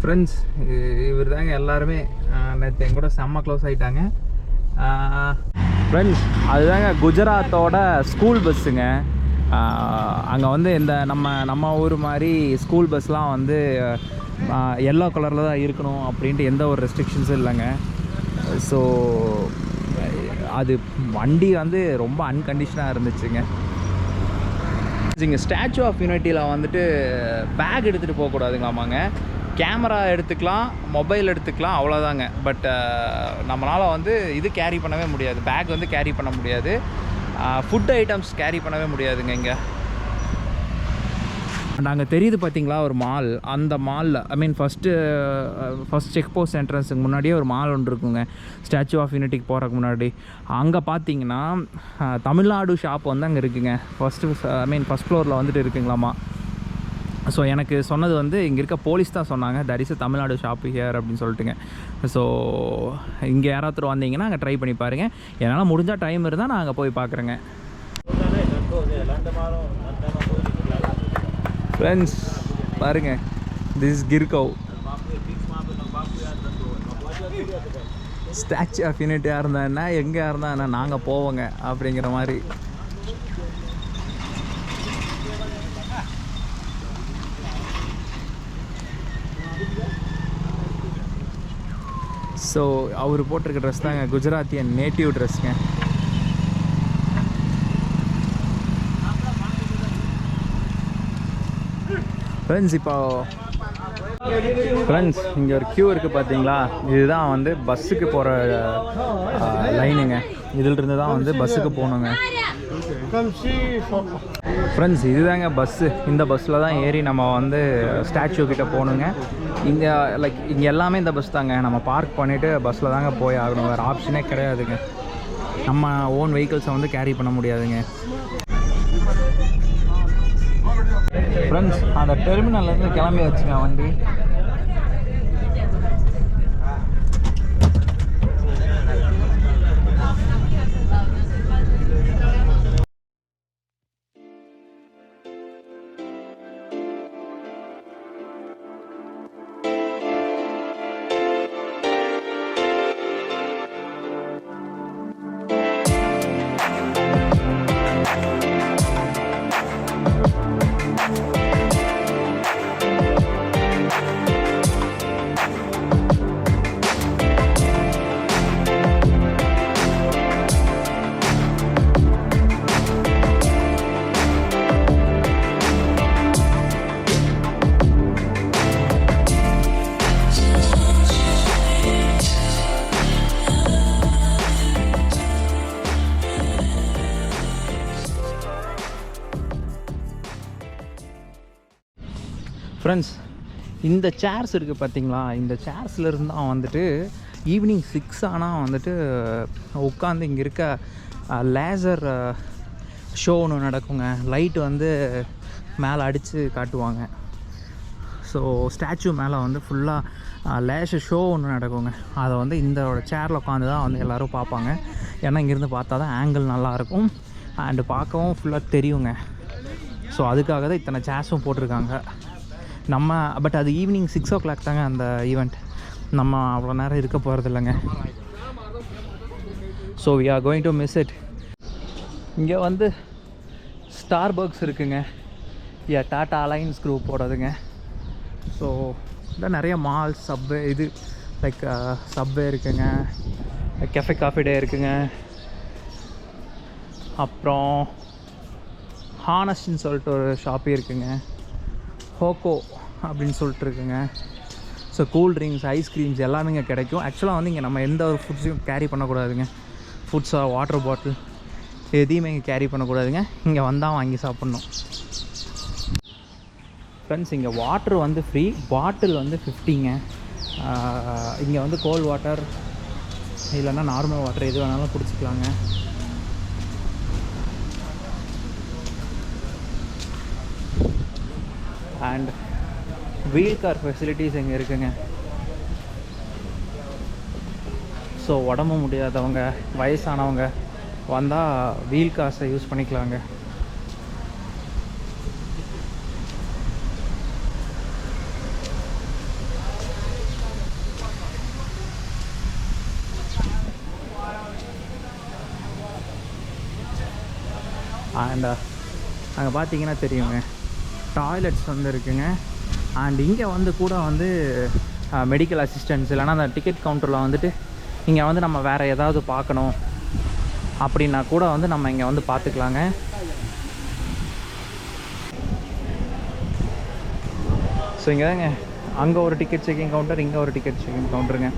Friends, இவர் தாங்க எல்லாருமே நேற்று என் கூட செம்ம க்ளோஸ் ஆகிட்டாங்க. ஃப்ரெண்ட்ஸ், அதுதாங்க குஜராத்தோட ஸ்கூல் பஸ்ஸுங்க. அங்கே வந்து இந்த நம்ம ஊர் மாதிரி ஸ்கூல் பஸ்லாம் வந்து எல்லோ கலரில் தான் இருக்கணும் அப்படின்ட்டு எந்த ஒரு ரெஸ்ட்ரிக்ஷன்ஸும் இல்லைங்க. ஸோ அது வண்டி வந்து ரொம்ப அன்கண்டிஷனாக இருந்துச்சுங்க. இங்கே ஸ்டாச்சு ஆஃப் யூனிட்டியில் வந்துட்டு பேக் எடுத்துகிட்டு போகக்கூடாதுங்களாமாங்க. கேமரா எடுத்துக்கலாம், மொபைல் எடுத்துக்கலாம், அவ்வளோதாங்க. பட் நம்மளால் வந்து இது கேரி பண்ணவே முடியாது, பேக் வந்து கேரி பண்ண முடியாது, ஃபுட் ஐட்டம்ஸ் கேரி பண்ணவே முடியாதுங்க. இங்கே நாங்கள் தெரியுது பார்த்தீங்களா ஒரு மால். அந்த மாலில் ஃபஸ்ட் செக் போஸ்ட் என்ட்ரன்ஸுக்கு முன்னாடியே ஒரு மால் ஒன்று இருக்குங்க, ஸ்டாச்சு ஆஃப் யூனிட்டிக்கு போகிறதுக்கு முன்னாடி. அங்கே பார்த்தீங்கன்னா தமிழ்நாடு ஷாப் வந்து அங்கே இருக்குங்க. ஃபஸ்ட் ஃப்ளோரில் வந்துட்டு இருக்குங்களாமா. ஸோ எனக்கு சொன்னது வந்து இங்கே இருக்க போலீஸ் தான் சொன்னாங்க, that is Tamil Nadu shop here அப்படின்னு சொல்லிட்டுங்க. ஸோ இங்கே யாராவது வந்தீங்கன்னா அங்கே ட்ரை பண்ணி பாருங்கள். என்னால் முடிஞ்சால் டைம் இருந்தால் நான் அங்கே போய் பார்க்குறேங்க. ஃப்ரெண்ட்ஸ் பாருங்கள், திஸ் கிர்கவ் ஸ்டாச்சு ஆஃப் யூனிட்டியாக இருந்தான்னா எங்கே இருந்தான்னா நாங்கள் போவோங்க அப்படிங்கிற மாதிரி. ஸோ அவர் போட்டிருக்க ட்ரெஸ் தாங்க குஜராத்தியன் நேட்டிவ் ட்ரெஸ்ங்க. ஃப்ரெண்ட்ஸ், ஃப்ரெண்ட்ஸ் இங்கே ஒரு க்யூ இருக்குது பார்த்தீங்களா, இதுதான் வந்து பஸ்ஸுக்கு போகிற லைனுங்க. இதிலிருந்து தான் வந்து பஸ்ஸுக்கு போகணுங்க. ஃப்ரெண்ட்ஸ், இதுதாங்க பஸ்ஸு. இந்த பஸ்ஸில் தான் ஏறி நம்ம வந்து ஸ்டாச்சு கிட்டே போகணுங்க. இங்கே இங்கே எல்லாமே இந்த பஸ் தாங்க. நம்ம பார்க் பண்ணிவிட்டு பஸ்ஸில் தாங்க போய் ஆகணும், வேறு ஆப்ஷனே கிடையாதுங்க. நம்ம ஓன் வெஹிக்கிள்ஸை வந்து கேரி பண்ண முடியாதுங்க. ஃப்ரெண்ட்ஸ், அந்த டெர்மினல்லேருந்து கிளம்பி வச்சுங்க வண்டி. ஃப்ரெண்ட்ஸ், இந்த சேர்ஸ் இருக்குது பார்த்தீங்களா, இந்த சேர்ஸில் இருந்தால் வந்துட்டு ஈவினிங் 6 ஆனால் வந்துட்டு உட்காந்து இங்கே இருக்க லேசர் ஷோ ஒன்று நடக்குங்க. லைட்டு வந்து மேலே அடித்து காட்டுவாங்க. ஸோ ஸ்டாச்சு மேலே வந்து ஃபுல்லாக லேசர் ஷோ ஒன்று நடக்குங்க. அதை வந்து இந்த சேரில் உட்காந்து தான் வந்து எல்லோரும் பார்ப்பாங்க. ஏன்னா இங்கேருந்து பார்த்தா தான் ஆங்கிள் நல்லாயிருக்கும் அண்டு பார்க்கவும் ஃபுல்லாக தெரியுங்க. ஸோ அதுக்காக தான் இத்தனை சேர்ஸும் போட்டிருக்காங்க. பட் அது ஈவினிங் 6 o'clock தாங்க அந்த ஈவெண்ட். நம்ம அவ்வளோ நேரம் இருக்க போகிறது இல்லைங்க. So we are going to miss it. இங்கே வந்து ஸ்டார்பக்ஸ் இருக்குங்க, டாட்டா அலைன்ஸ் குரூப் போடுறதுங்க. ஸோ இந்த நிறைய மால்ஸ், சப்வே சப்வே இருக்குங்க, கெஃபே காஃபி டே இருக்குங்க, அப்புறம் ஹானஸ்ட்னு சொல்லிட்டு ஒரு ஷாப்பே இருக்குங்க, ஹோக்கோ அப்படின்னு சொல்லிட்டு இருக்குங்க. ஸோ கூல் ட்ரிங்க்ஸ், ஐஸ்கிரீம்ஸ் எல்லாமே இங்கே கிடைக்கும். ஆக்சுவலாக வந்து இங்கே நம்ம எந்த ஒரு ஃபுட்ஸையும் கேரி பண்ணக்கூடாதுங்க. ஃபுட்ஸா, வாட்டர் பாட்டில் எதையுமே இங்கே கேரி பண்ணக்கூடாதுங்க. இங்கே வந்தால் வாங்கி சாப்பிட்ணும். ஃப்ரெண்ட்ஸ், இங்கே வாட்டர் வந்து ஃப்ரீ, பாட்டில் வந்து 50ங்க. இங்கே வந்து கோல்ட் வாட்டர் இல்லைன்னா நார்மல் வாட்டர் எது வேணாலும் குடிச்சிக்கலாங்க. அண்ட் வீல் கார் ஃபெசிலிட்டிஸ் இங்கே இருக்குங்க. ஸோ உடம்பு முடியாதவங்க, வயசானவங்க வந்தால் வீல் கார்ஸை யூஸ் பண்ணிக்கலாங்க. அண்ட் அங்கே பார்த்தீங்கன்னா தெரியுங்க, டாய்லெட்ஸ் வந்து இருக்குங்க. அண்ட் இங்கே வந்து கூட வந்து மெடிக்கல் அசிஸ்டன்ஸ் இல்லைனா அந்த டிக்கெட் கவுண்டரில் வந்துட்டு இங்கே வந்து நம்ம வேறு ஏதாவது பார்க்கணும் அப்படின்னா கூட வந்து நம்ம இங்கே வந்து பார்த்துக்கலாங்க. ஸோ இங்கே தாங்க, அங்கே ஒரு டிக்கெட் செக்கிங் கவுண்டர், இங்கே ஒரு டிக்கெட் செக்கிங் கவுண்டருங்க.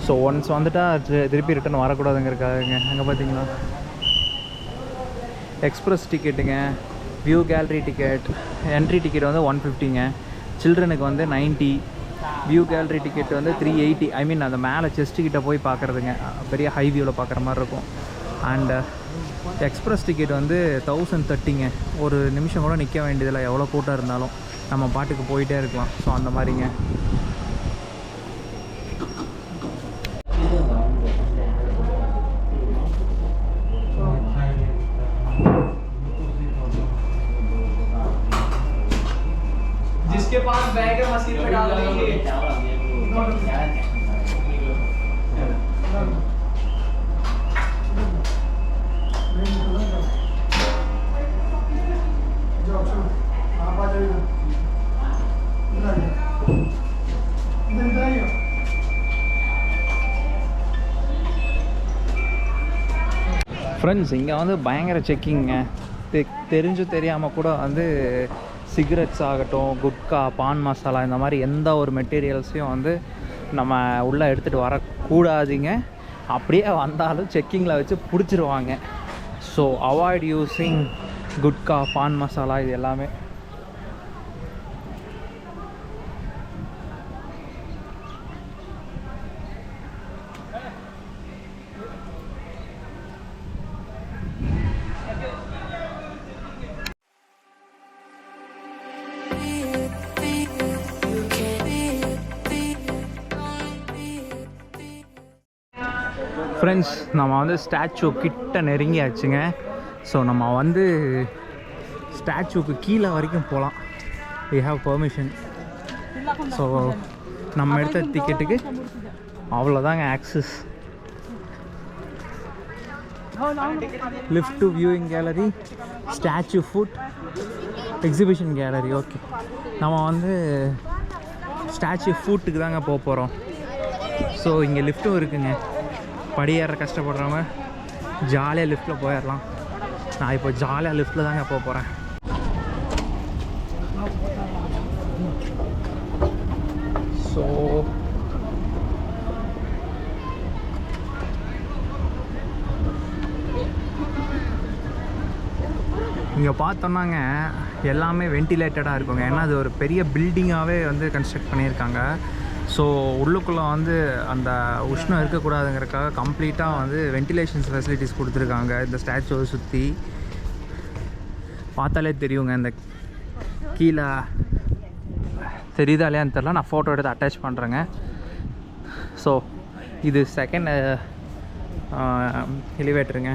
ஸோ ஒன்ஸ் வந்துட்டால் திருப்பி ரிட்டன் வரக்கூடாதுங்கிறக்காகங்க. அங்கே பார்த்தீங்களா எக்ஸ்ப்ரெஸ் டிக்கெட்டுங்க, view gallery ticket. Entry ticket வந்து 150ங்க, சில்ட்ரனுக்கு வந்து 90, வியூ கேலரி டிக்கெட் வந்து 380. ஐ மீன் அந்த மேலே செஸ்ட்டுக்கிட்ட போய் பார்க்குறதுங்க, பெரிய ஹை வியூவில் பார்க்குற மாதிரி இருக்கும். அண்டு எக்ஸ்ப்ரெஸ் டிக்கெட் வந்து 1030ங்க. ஒரு நிமிஷம் கூட நிற்க வேண்டியதில்லை, எவ்வளோ கூட்டம் இருந்தாலும் நம்ம பாட்டுக்கு போயிட்டே இருக்கலாம். ஸோ அந்த மாதிரிங்க. जिसके पास बैग है मशीन में डाल देंगे। ஃப்ரெண்ட்ஸ் இங்கே வந்து பயங்கர செக்கிங்க. தெரிஞ்சு தெரியாமல் கூட வந்து சிகரெட்ஸ் ஆகட்டும், குட்கா, பான் மசாலா, இந்த மாதிரி எந்த ஒரு மெட்டீரியல்ஸையும் வந்து நம்ம உள்ளே எடுத்துகிட்டு வரக்கூடாதுங்க. அப்படியே வந்தாலும் செக்கிங்கில் வச்சு பிடிச்சிருவாங்க. ஸோ அவாய்ட் யூஸிங் குட்கா, பான் மசாலா இது எல்லாமே. ஃப்ரெண்ட்ஸ் நம்ம வந்து ஸ்டாச்சு கிட்ட நெருங்கியாச்சுங்க. ஸோ நம்ம வந்து ஸ்டாச்சுக்கு கீழே வரைக்கும் போகலாம். We have permission. ஸோ நம்ம எடுத்த டிக்கெட்டுக்கு அவ்வளோதாங்க access. Lift to viewing gallery, statue foot, exhibition gallery. Okay, நம்ம வந்து ஸ்டாச்சு ஃபுட்டுக்கு தாங்க போக போகிறோம். ஸோ இங்கே லிஃப்ட்டும் இருக்குங்க. படியேற கஷ்டப்படுறவங்க ஜாலியாக லிஃப்ட்டில் போயிடலாம். நான் இப்போ ஜாலியாக லிஃப்ட்டில் தாங்க போக போகிறேன். ஸோ இங்கே பார்த்தோன்னாங்க எல்லாமே வென்டிலேட்டடாக இருக்குங்க. ஏன்னா அது ஒரு பெரிய பில்டிங்காகவே வந்து கன்ஸ்ட்ரக்ட் பண்ணியிருக்காங்க. ஸோ உள்ளுக்குள்ளே வந்து அந்த உஷ்ணம் இருக்கக்கூடாதுங்கிறதுக்காக கம்ப்ளீட்டாக வந்து வென்டிலேஷன்ஸ் ஃபெசிலிட்டிஸ் கொடுத்துருக்காங்க. இந்த ஸ்டாச்சுவை சுற்றி பார்த்தாலே தெரியுங்க. இந்த கீழே தெரியுதா இல்லையான்னு தெரில, நான் ஃபோட்டோ எடுத்து அட்டாச் பண்ணுறேங்க. ஸோ இது செகண்ட் எலிவேட்டருங்க.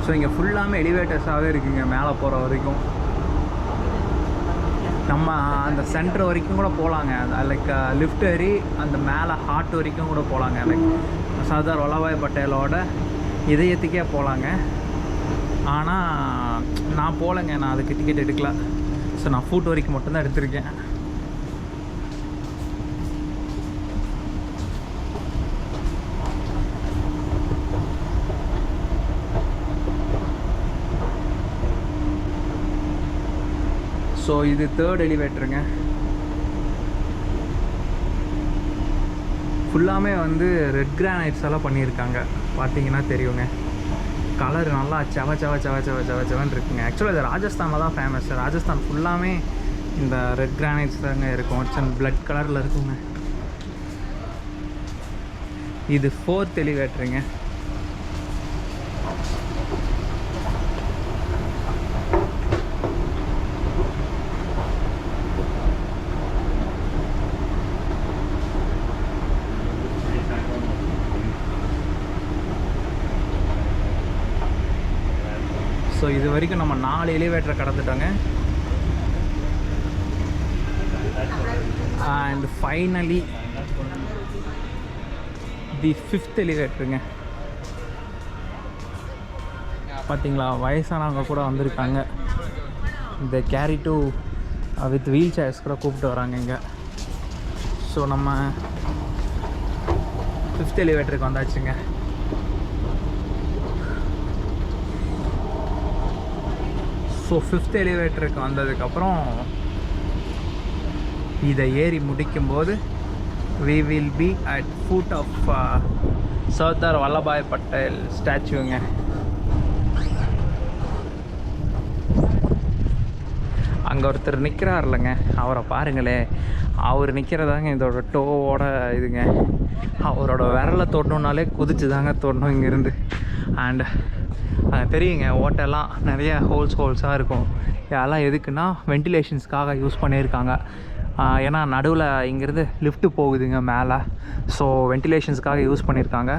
ஸோ இங்கே ஃபுல்லாமே எலிவேட்டர்ஸாகவே இருக்குங்க. மேலே போகிற வரைக்கும் நம்ம அந்த சென்டர் வரைக்கும் கூட போகலாங்க. லைக் லிஃப்ட் ஏறி அந்த மேலே ஹார்ட் வரைக்கும் கூட போகலாங்க. லைக் சர்தார் வல்லபாய் பட்டேலோட இதயத்துக்கே போகலாங்க. ஆனால் நான் போகலைங்க, நான் அதுக்கு டிக்கெட் எடுக்கல. ஸோ நான் ஃபுட் வரைக்கும் மட்டும்தான் எடுத்திருக்கேன். ஸோ இது தேர்ட் எலிவேட்டருங்க. ஃபுல்லாமே வந்து ரெட் கிரானைட்ஸ் எல்லாம் பண்ணியிருக்காங்க. பார்த்தீங்கன்னா தெரியுங்க, கலர் நல்லா செவ செவ செவ செவ செவ செவன்னு இருக்குங்க. ஆக்சுவலாக இது ராஜஸ்தானில் தான் ஃபேமஸ். ராஜஸ்தான் ஃபுல்லாமே இந்த ரெட் கிரானைட்ஸ் தாங்க இருக்கும். பிளட் கலரில் இருக்குங்க. இது ஃபோர்த் எலிவேட்டருங்க. ஸோ இது வரைக்கும் நம்ம 4 எலிவேட்டரை கடந்துட்டோங்க. And finally the 5th எலிவேட்டருங்க. பார்த்தீங்களா, வயசானவங்க கூட வந்திருக்காங்க. இந்த carry to with wheelchairs கூட கூப்பிட்டு வராங்க இங்கே. ஸோ நம்ம 5th எலிவேட்டருக்கு வந்தாச்சுங்க. ஸோ 5th எலிவேட்டருக்கு வந்ததுக்கப்புறம் இதை ஏறி முடிக்கும்போது we will be at foot of Sardar Vallabhbhai Patel ஸ்டாச்சுங்க. அங்கே ஒருத்தர் நிற்கிறார் இல்லைங்க, அவரை பாருங்களே. அவர் நிற்கிறதாங்க இதோட டோவோட இதுங்க. அவரோட விரலை தொடணுன்னாலே குதிச்சு தாங்க தொடணும் இங்கேருந்து. அண்ட் தெரியுங்க, ஓட்டெல்லாம் நிறைய ஹோல்ஸாக இருக்கும். அதெல்லாம் எதுக்குன்னா வென்டிலேஷன்ஸ்க்காக யூஸ் பண்ணியிருக்காங்க. ஏன்னா நடுவில் இங்கேருந்து லிஃப்ட்டு போகுதுங்க மேலே. ஸோ வென்டிலேஷன்ஸ்க்காக யூஸ் பண்ணியிருக்காங்க.